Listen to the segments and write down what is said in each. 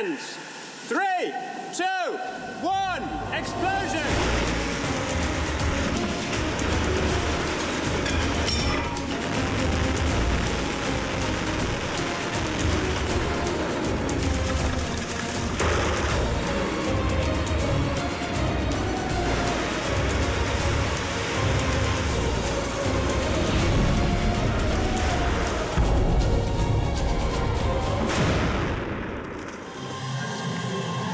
And 3, 2, 1, explosion!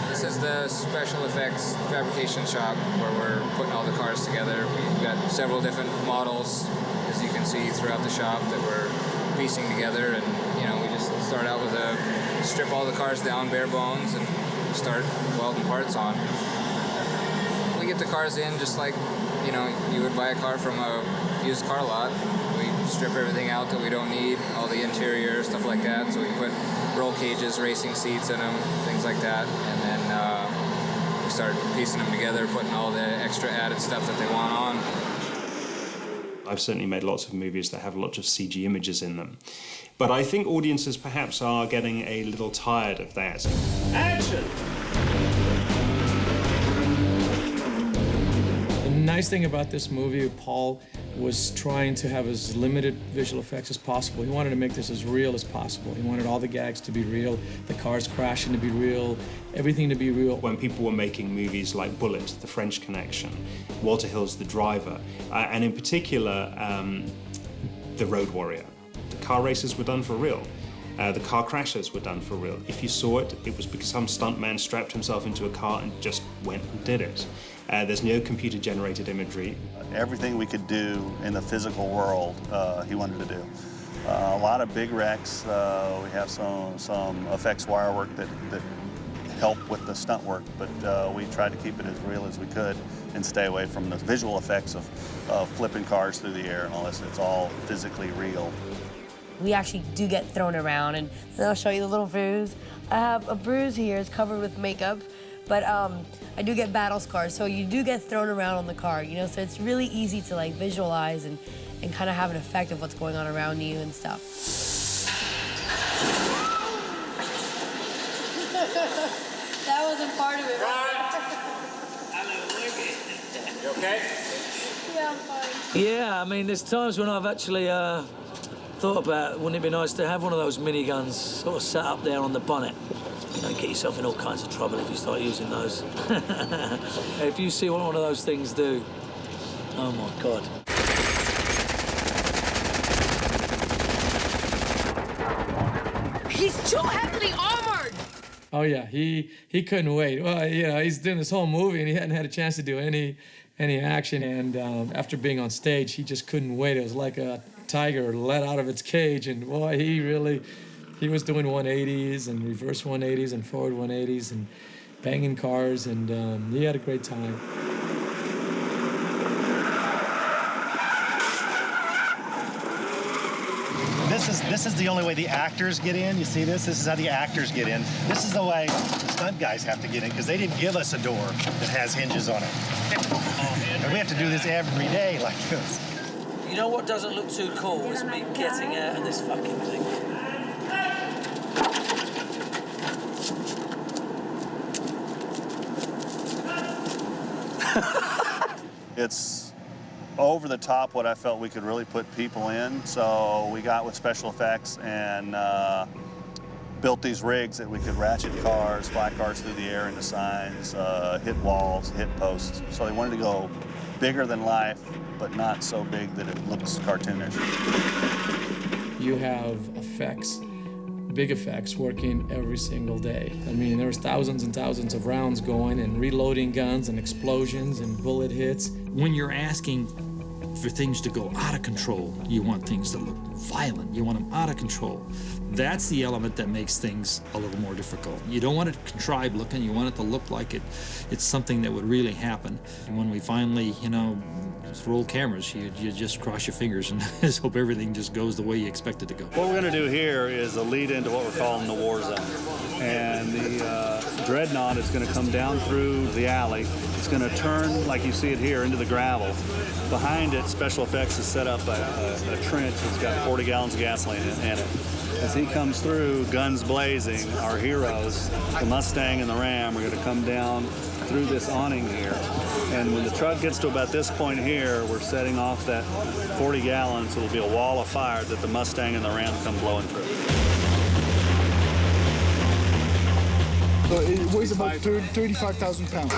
This is the special effects fabrication shop where we're putting all the cars together. We've got several different models, as you can see, throughout the shop that we're piecing together. And, you know, we just start out with strip all the cars down, bare bones, and start welding parts on. We get the cars in just like, you know, you would buy a car from a used car lot. We strip everything out that we don't need, all the interior, stuff like that. So we put roll cages, racing seats in them, things like that. And then we start piecing them together, putting all the extra added stuff that they want on. I've certainly made lots of movies that have lots of CG images in them. But I think audiences perhaps are getting a little tired of that. Action! The nice thing about this movie, Paul was trying to have as limited visual effects as possible. He wanted to make this as real as possible. He wanted all the gags to be real, the cars crashing to be real, everything to be real. When people were making movies like Bullet, The French Connection, Walter Hill's The Driver, and in particular, The Road Warrior, the car races were done for real. The car crashes were done for real. If you saw it, it was because some stuntman strapped himself into a car and just went and did it. There's no computer-generated imagery. Everything we could do in the physical world, he wanted to do. A lot of big wrecks. We have some effects wire work that help with the stunt work, but we tried to keep it as real as we could and stay away from the visual effects of flipping cars through the air and all this. It's all physically real. We actually do get thrown around, and I'll show you the little bruise. I have a bruise here, it's covered with makeup, but I do get battle scars, so you do get thrown around on the car, you know, so it's really easy to like visualize and kind of have an effect of what's going on around you and stuff. That wasn't part of it, right? You okay? Yeah, I'm fine. Yeah, I mean, there's times when I've actually thought about, wouldn't it be nice to have one of those miniguns sort of sat up there on the bonnet? You know, get yourself in all kinds of trouble if you start using those. If you see what one of those things do, oh my God. He's too heavily armored! Oh yeah, he couldn't wait. Well, you know, he's doing this whole movie and he hadn't had a chance to do any action. And after being on stage, he just couldn't wait. It was like a tiger let out of its cage, and boy, he was doing 180s and reverse 180s and forward 180s and banging cars, and he had a great time. This is the only way the actors get in. You see this? This is how the actors get in. This is the way the stunt guys have to get in, because they didn't give us a door that has hinges on it. And we have to do this every day like this. You know what doesn't look too cool is me getting out of this fucking thing. It's over the top what I felt we could really put people in, so we got with special effects and built these rigs that we could ratchet cars, fly cars through the air into signs, hit walls, hit posts. So they wanted to go bigger than life, but not so big that it looks cartoonish. You have effects, big effects, working every single day. I mean, there's thousands and thousands of rounds going and reloading guns and explosions and bullet hits. When you're asking for things to go out of control, you want things to look violent, you want them out of control. That's the element that makes things a little more difficult. You don't want it contrived looking, you want it to look like it's something that would really happen. And when we finally, you know, roll cameras, you just cross your fingers and just hope everything just goes the way you expect it to go. What we're going to do here is a lead into what we're calling the war zone. And the dreadnought is going to come down through the alley. It's going to turn, like you see it here, into the gravel. Behind it, special effects has set up a trench that's got 40 gallons of gasoline in it. As he comes through, guns blazing, our heroes, the Mustang and the Ram, are going to come down through this awning here. And when the truck gets to about this point here, we're setting off that 40 gallons. So it'll be a wall of fire that the Mustang and the Ram come blowing through. So it weighs about 35,000 pounds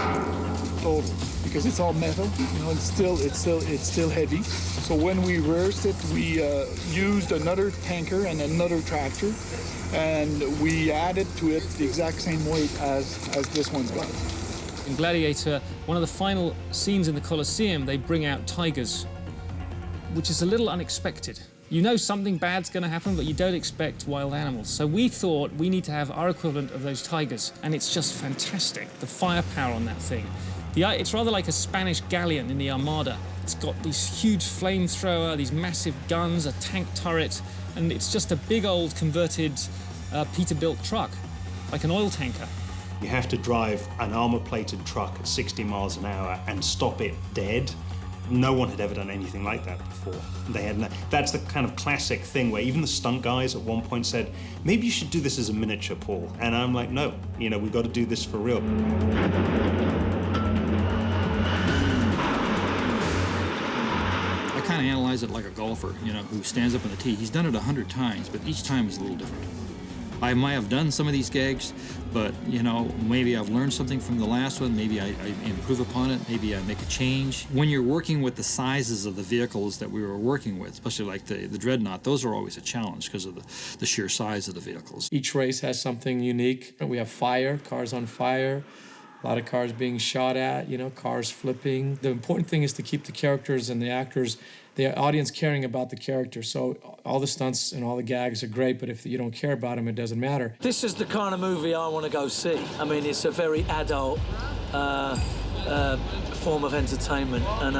total, because it's all metal. You know, it's still heavy. So when we reversed it, we used another tanker and another tractor, and we added to it the exact same weight as this one's got. In Gladiator, one of the final scenes in the Colosseum, they bring out tigers, which is a little unexpected. You know something bad's going to happen, but you don't expect wild animals. So we thought we need to have our equivalent of those tigers, and it's just fantastic, the firepower on that thing. It's rather like a Spanish galleon in the Armada. It's got this huge flamethrower, these massive guns, a tank turret, and it's just a big old converted Peterbilt truck, like an oil tanker. You have to drive an armor-plated truck at 60 miles an hour and stop it dead. No one had ever done anything like that before. That's the kind of classic thing where even the stunt guys at one point said, maybe you should do this as a miniature, Paul. And I'm like, no, you know, we've got to do this for real. I kind of analyze it like a golfer, you know, who stands up on the tee. He's done it 100 times, but each time is a little different. I might have done some of these gags, but, you know, maybe I've learned something from the last one. Maybe I improve upon it. Maybe I make a change. When you're working with the sizes of the vehicles that we were working with, especially like the Dreadnought, those are always a challenge because of the sheer size of the vehicles. Each race has something unique. We have fire, cars on fire, a lot of cars being shot at, you know, cars flipping. The important thing is to keep the characters and the actors, the audience caring about the character. So all the stunts and all the gags are great, but if you don't care about them, it doesn't matter. This is the kind of movie I want to go see. I mean, it's a very adult form of entertainment, and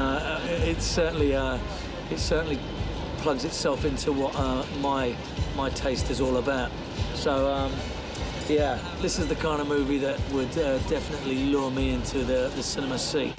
it certainly plugs itself into what my taste is all about. So, yeah, this is the kind of movie that would definitely lure me into the cinema seat.